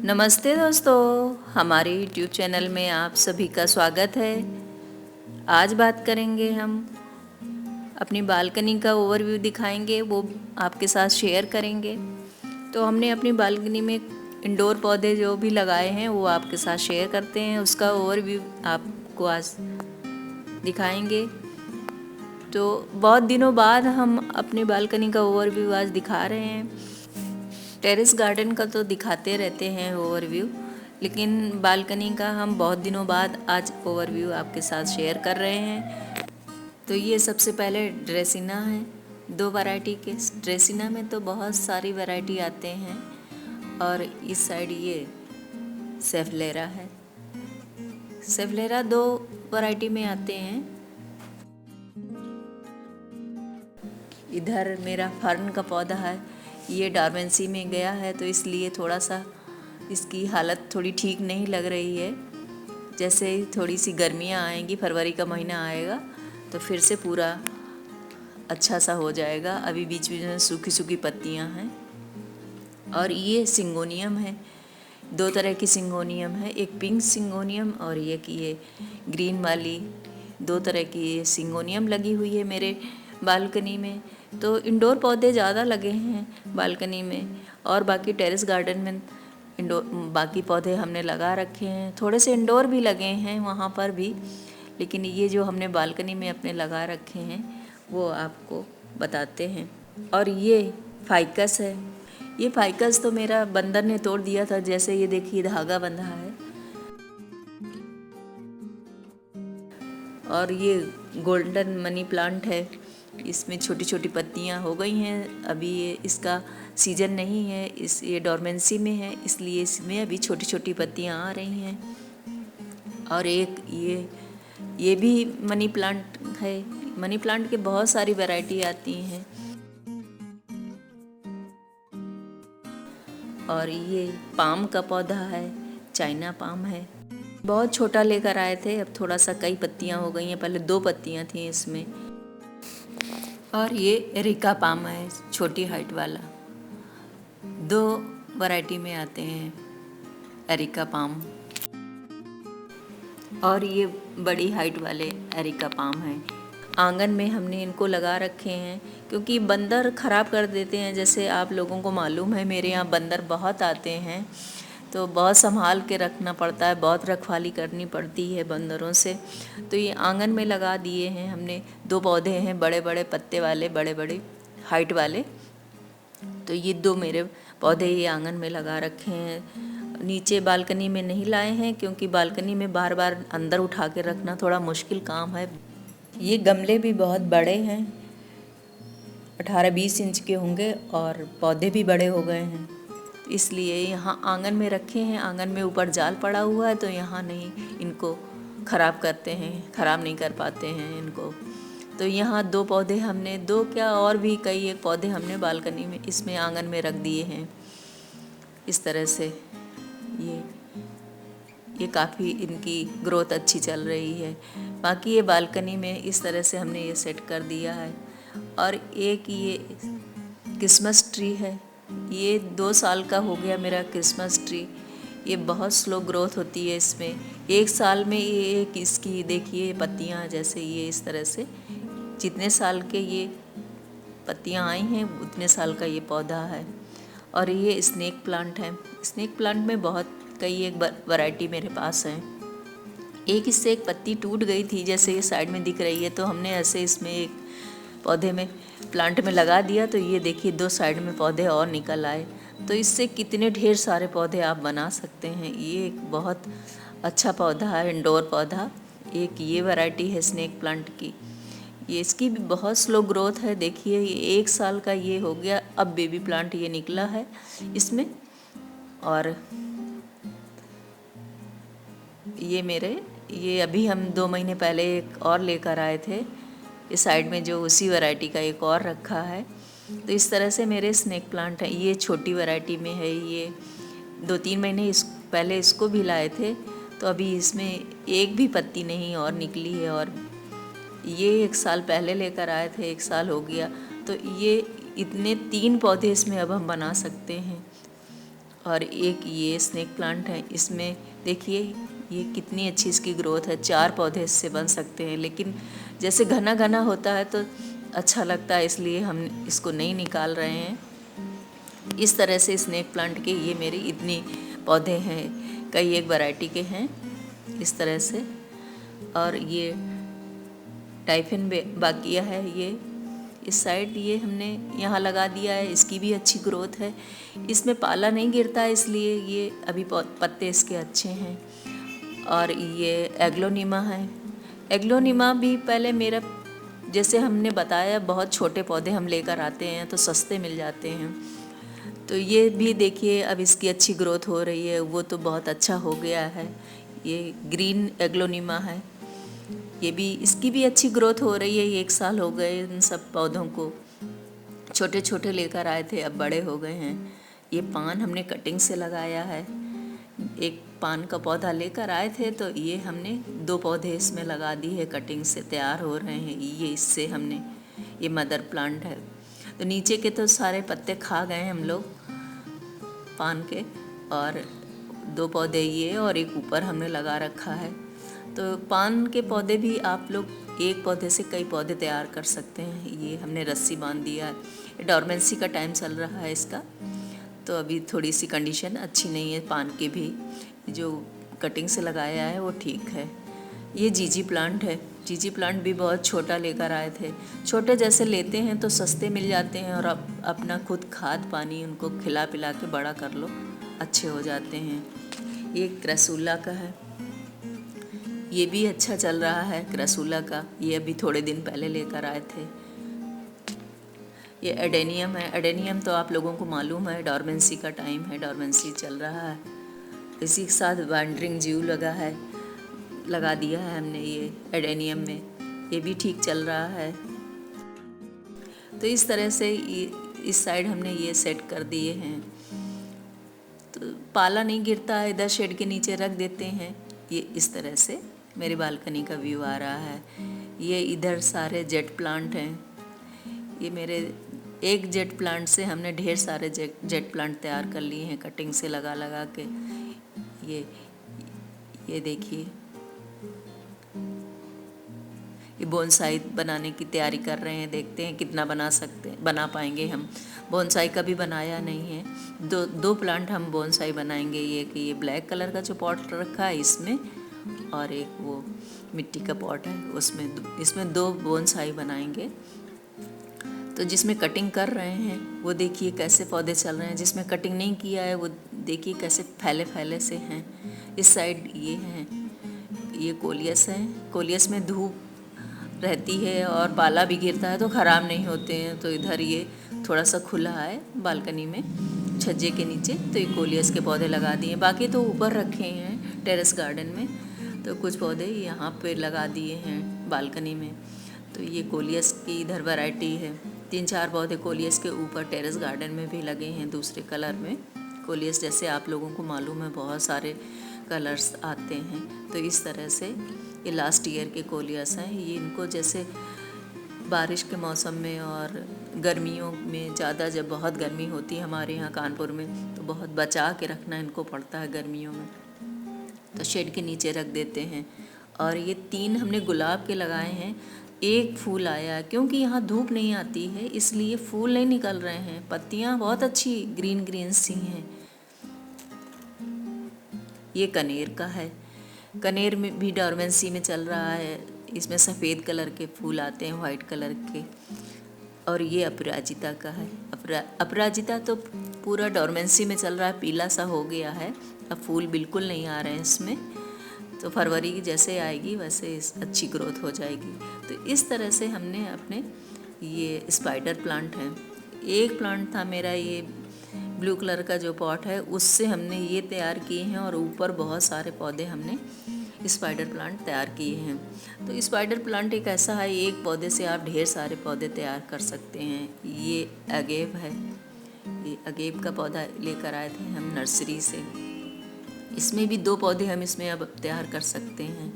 नमस्ते दोस्तों, हमारे यूट्यूब चैनल में आप सभी का स्वागत है। आज बात करेंगे हम अपनी बालकनी का ओवरव्यू दिखाएंगे, वो आपके साथ शेयर करेंगे। तो हमने अपनी बालकनी में इंडोर पौधे जो भी लगाए हैं वो आपके साथ शेयर करते हैं, उसका ओवरव्यू आपको आज दिखाएंगे। तो बहुत दिनों बाद हम अपनी बालकनी का ओवरव्यू आज दिखा रहे हैं। टेरेस गार्डन का तो दिखाते रहते हैं ओवरव्यू, लेकिन बालकनी का हम बहुत दिनों बाद आज ओवरव्यू आपके साथ शेयर कर रहे हैं। तो ये सबसे पहले ड्रेसिना है, 2 वैरायटी के। ड्रेसिना में तो बहुत सारी वैरायटी आते हैं, और इस साइड ये सेफलेरा है। सेफलेरा 2 वैरायटी में आते हैं। इधर मेरा फर्न का पौधा है, ये डॉर्मेंसी में गया है, तो इसलिए थोड़ा सा इसकी हालत थोड़ी ठीक नहीं लग रही है। जैसे थोड़ी सी गर्मियाँ आएंगी, फरवरी का महीना आएगा तो फिर से पूरा अच्छा सा हो जाएगा। अभी बीच बीच में सूखी सूखी पत्तियाँ हैं। और ये सिंगोनियम है, 2 तरह की सिंगोनियम है, एक पिंक सिंगोनियम और एक ये ग्रीन वाली। 2 तरह की सिंगोनियम लगी हुई है मेरे बालकनी में। तो इंडोर पौधे ज़्यादा लगे हैं बालकनी में, और बाकी टेरेस गार्डन में इंडोर बाकी पौधे हमने लगा रखे हैं। थोड़े से इंडोर भी लगे हैं वहाँ पर भी, लेकिन ये जो हमने बालकनी में अपने लगा रखे हैं वो आपको बताते हैं। और ये फाइकस है। ये फाइकस तो मेरा बंदर ने तोड़ दिया था। जैसे ये देखिए धागा बंधा है। और ये गोल्डन मनी प्लांट है, इसमें छोटी छोटी पत्तियां हो गई हैं। अभी ये इसका सीजन नहीं है, ये डॉर्मेंसी में है, इसलिए इसमें अभी छोटी छोटी पत्तियां आ रही हैं। और एक ये भी मनी प्लांट है। मनी प्लांट के बहुत सारी वैरायटी आती हैं। और ये पाम का पौधा है, चाइना पाम है। बहुत छोटा लेकर आए थे, अब थोड़ा सा कई पत्तियां हो गई हैं, पहले 2 पत्तियां थी इसमें। और ये एरिका पाम है, छोटी हाइट वाला। 2 वैरायटी में आते हैं एरिका पाम। और ये बड़ी हाइट वाले एरिका पाम हैं। आंगन में हमने इनको लगा रखे हैं क्योंकि बंदर ख़राब कर देते हैं। जैसे आप लोगों को मालूम है, मेरे यहाँ बंदर बहुत आते हैं, तो बहुत संभाल के रखना पड़ता है, बहुत रखवाली करनी पड़ती है बंदरों से। तो ये आंगन में लगा दिए हैं हमने। 2 पौधे हैं, बड़े बड़े पत्ते वाले, बड़े बड़े हाइट वाले। तो ये 2 मेरे पौधे ये आंगन में लगा रखे हैं। नीचे बालकनी में नहीं लाए हैं क्योंकि बालकनी में बार बार अंदर उठा के रखना थोड़ा मुश्किल काम है। ये गमले भी बहुत बड़े हैं, 18-20 इंच के होंगे, और पौधे भी बड़े हो गए हैं, इसलिए यहाँ आंगन में रखे हैं। आंगन में ऊपर जाल पड़ा हुआ है, तो यहाँ नहीं इनको ख़राब करते हैं, ख़राब नहीं कर पाते हैं इनको। तो यहाँ 2 पौधे हमने, 2 क्या और भी कई एक पौधे हमने बालकनी में इसमें आंगन में रख दिए हैं। इस तरह से ये काफ़ी इनकी ग्रोथ अच्छी चल रही है। बाकी ये बालकनी में इस तरह से हमने ये सेट कर दिया है। और एक ये क्रिसमस ट्री है, ये 2 साल का हो गया मेरा क्रिसमस ट्री। ये बहुत स्लो ग्रोथ होती है इसमें, 1 साल में ये एक इसकी देखिए पत्तियाँ, जैसे ये इस तरह से जितने साल के ये पत्तियाँ आई हैं उतने साल का ये पौधा है। और ये स्नेक प्लांट है। स्नेक प्लांट में बहुत कई एक वैरायटी मेरे पास है। एक इससे एक पत्ती टूट गई थी, जैसे ये साइड में दिख रही है, तो हमने ऐसे इसमें एक पौधे में प्लांट में लगा दिया, तो ये देखिए 2 साइड में पौधे और निकल आए। तो इससे कितने ढेर सारे पौधे आप बना सकते हैं। ये एक बहुत अच्छा पौधा है, इंडोर पौधा। एक ये वैरायटी है स्नेक प्लांट की, ये इसकी भी बहुत स्लो ग्रोथ है। देखिए ये 1 साल का ये हो गया, अब बेबी प्लांट ये निकला है इसमें। और ये अभी हम 2 महीने पहले एक और लेकर आए थे, इस साइड में जो उसी वैरायटी का एक और रखा है। तो इस तरह से मेरे स्नेक प्लांट है। ये छोटी वैरायटी में है, ये 2-3 महीने पहले इसको भी लाए थे, तो अभी इसमें एक भी पत्ती नहीं और निकली है। और ये 1 साल पहले लेकर आए थे, 1 साल हो गया, तो ये इतने 3 पौधे इसमें अब हम बना सकते हैं। और एक ये स्नेक प्लांट है, इसमें देखिए ये कितनी अच्छी इसकी ग्रोथ है। 4 पौधे इससे बन सकते हैं, लेकिन जैसे घना घना होता है तो अच्छा लगता है, इसलिए हम इसको नहीं निकाल रहे हैं। इस तरह से स्नेक प्लांट के ये मेरे इतनी पौधे हैं, कई एक वैरायटी के हैं इस तरह से। और ये टाइफिन बाकिया है, ये इस साइड ये हमने यहाँ लगा दिया है, इसकी भी अच्छी ग्रोथ है। इसमें पाला नहीं गिरता है, इसलिए ये अभी पत्ते इसके अच्छे हैं। और ये एग्लोनिमा है। एग्लोनिमा भी पहले मेरा, जैसे हमने बताया, बहुत छोटे पौधे हम लेकर आते हैं तो सस्ते मिल जाते हैं। तो ये भी देखिए अब इसकी अच्छी ग्रोथ हो रही है, वो तो बहुत अच्छा हो गया है। ये ग्रीन एग्लोनिमा है, ये भी, इसकी भी अच्छी ग्रोथ हो रही है। 1 साल हो गए इन सब पौधों को, छोटे छोटे लेकर आए थे, अब बड़े हो गए हैं। ये पान हमने कटिंग से लगाया है, एक पान का पौधा लेकर आए थे तो ये हमने 2 पौधे इसमें लगा दिए है, कटिंग से तैयार हो रहे हैं ये। इससे हमने, ये मदर प्लांट है। तो नीचे के तो सारे पत्ते खा गए हम लोग पान के, और 2 पौधे ये और एक ऊपर हमने लगा रखा है। तो पान के पौधे भी आप लोग एक पौधे से कई पौधे तैयार कर सकते हैं। ये हमने रस्सी बांध दिया है, डॉर्मेंसी का टाइम चल रहा है इसका, तो अभी थोड़ी सी कंडीशन अच्छी नहीं है पान के भी। जो कटिंग से लगाया है वो ठीक है। ये जीजी प्लांट है, जीजी प्लांट भी बहुत छोटा लेकर आए थे। छोटे जैसे लेते हैं तो सस्ते मिल जाते हैं, और अपना खुद खाद पानी उनको खिला पिला के बड़ा कर लो, अच्छे हो जाते हैं। ये क्रसूला का है, ये भी अच्छा चल रहा है क्रसूला का, ये अभी थोड़े दिन पहले लेकर आए थे। ये एडेनियम है, एडेनियम तो आप लोगों को मालूम है, डॉर्मेंसी का टाइम है, डॉर्मेंसी चल रहा है। इसी के साथ वैंडरिंग ज्यू लगा दिया है हमने ये एडेनियम में, ये भी ठीक चल रहा है। तो इस तरह से इस साइड हमने ये सेट कर दिए हैं, तो पाला नहीं गिरता है, इधर शेड के नीचे रख देते हैं। ये इस तरह से मेरी बालकनी का व्यू आ रहा है। ये इधर सारे जेट प्लांट हैं, ये मेरे एक जेट प्लांट से हमने ढेर सारे जेट प्लांट तैयार कर लिए हैं, कटिंग से लगा के। ये देखिए, ये बोनसाई बनाने की तैयारी कर रहे हैं, देखते हैं कितना बना पाएंगे हम। बोनसाई कभी बनाया नहीं है। दो प्लांट हम बोनसाई बनाएंगे। ये कि ये ब्लैक कलर का जो पॉट रखा है इसमें, और एक वो मिट्टी का पॉट है उसमें, इसमें 2 बोनसाई बनाएंगे। तो जिसमें कटिंग कर रहे हैं वो देखिए कैसे पौधे चल रहे हैं, जिसमें कटिंग नहीं किया है वो देखिए कैसे फैले से हैं। इस साइड ये हैं, ये कोलियस है, कोलियस में धूप रहती है और पाला भी गिरता है तो ख़राब नहीं होते हैं। तो इधर ये थोड़ा सा खुला है बालकनी में, छज्जे के नीचे, तो ये कोलियस के पौधे लगा दिए। बाकी तो ऊपर रखे हैं टेरेस गार्डन में, तो कुछ पौधे यहाँ पे लगा दिए हैं बालकनी में। तो ये कोलियस की इधर वैरायटी है, 3-4 पौधे कोलियस के ऊपर टेरेस गार्डन में भी लगे हैं दूसरे कलर में। कोलियस जैसे आप लोगों को मालूम है बहुत सारे कलर्स आते हैं, तो इस तरह से ये लास्ट ईयर के कोलियस हैं। ये इनको जैसे बारिश के मौसम में और गर्मियों में ज़्यादा, जब बहुत गर्मी होती है हमारे यहाँ कानपुर में, तो बहुत बचा के रखना इनको पड़ता है गर्मियों में, तो शेड के नीचे रख देते हैं। और ये 3 हमने गुलाब के लगाए हैं, एक फूल आया, क्योंकि यहाँ धूप नहीं आती है इसलिए फूल नहीं निकल रहे हैं, पत्तियाँ बहुत अच्छी ग्रीन सी हैं। ये कनेर का है, कनेर में भी डॉर्मेंसी में चल रहा है, इसमें सफ़ेद कलर के फूल आते हैं, वाइट कलर के। और ये अपराजिता का है, अपराजिता तो पूरा डॉर्मेंसी में चल रहा है, पीला सा हो गया है, अब फूल बिल्कुल नहीं आ रहे हैं इसमें, तो फरवरी की जैसे आएगी वैसे अच्छी ग्रोथ हो जाएगी। तो इस तरह से हमने अपने, ये स्पाइडर प्लांट है, एक प्लांट था मेरा ये ब्लू कलर का जो पॉट है, उससे हमने ये तैयार किए हैं, और ऊपर बहुत सारे पौधे हमने स्पाइडर प्लांट तैयार किए हैं। तो स्पाइडर प्लांट एक ऐसा है, एक पौधे से आप ढेर सारे पौधे तैयार कर सकते हैं। ये अगेव है, ये अगेव का पौधा लेकर आए थे हम नर्सरी से, इसमें भी 2 पौधे हम इसमें अब तैयार कर सकते हैं।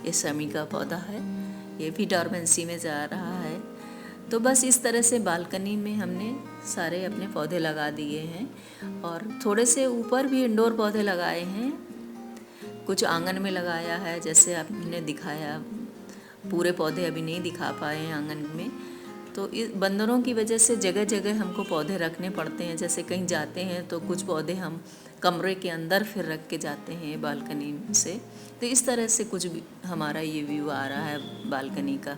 ये शमी का पौधा है, ये भी डॉर्मेंसी में जा रहा है, तो बस इस तरह से बालकनी में हमने सारे अपने पौधे लगा दिए हैं और थोड़े से ऊपर भी इंडोर पौधे लगाए हैं, कुछ आंगन में लगाया है। जैसे आपने दिखाया, पूरे पौधे अभी नहीं दिखा पाए हैं आंगन में, तो इस बंदरों की वजह से जगह जगह हमको पौधे रखने पड़ते हैं। जैसे कहीं जाते हैं तो कुछ पौधे हम कमरे के अंदर फिर रख के जाते हैं बालकनी से। तो इस तरह से कुछ भी हमारा ये व्यू आ रहा है बालकनी का।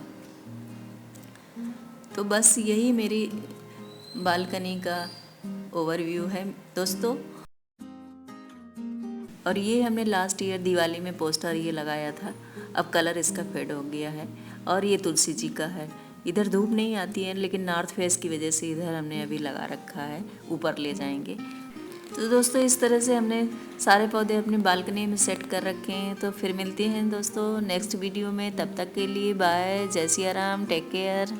तो बस यही मेरी बालकनी का ओवरव्यू है दोस्तों। और ये हमने लास्ट ईयर दिवाली में पोस्टर ये लगाया था, अब कलर इसका फेड हो गया है। और ये तुलसी जी का है। इधर धूप नहीं आती है, लेकिन नॉर्थ फेस की वजह से इधर हमने अभी लगा रखा है, ऊपर ले जाएंगे। तो दोस्तों इस तरह से हमने सारे पौधे अपनी बालकनी में सेट कर रखे हैं। तो फिर मिलते हैं दोस्तों नेक्स्ट वीडियो में, तब तक के लिए बाय, जय सिया राम, टेक केयर।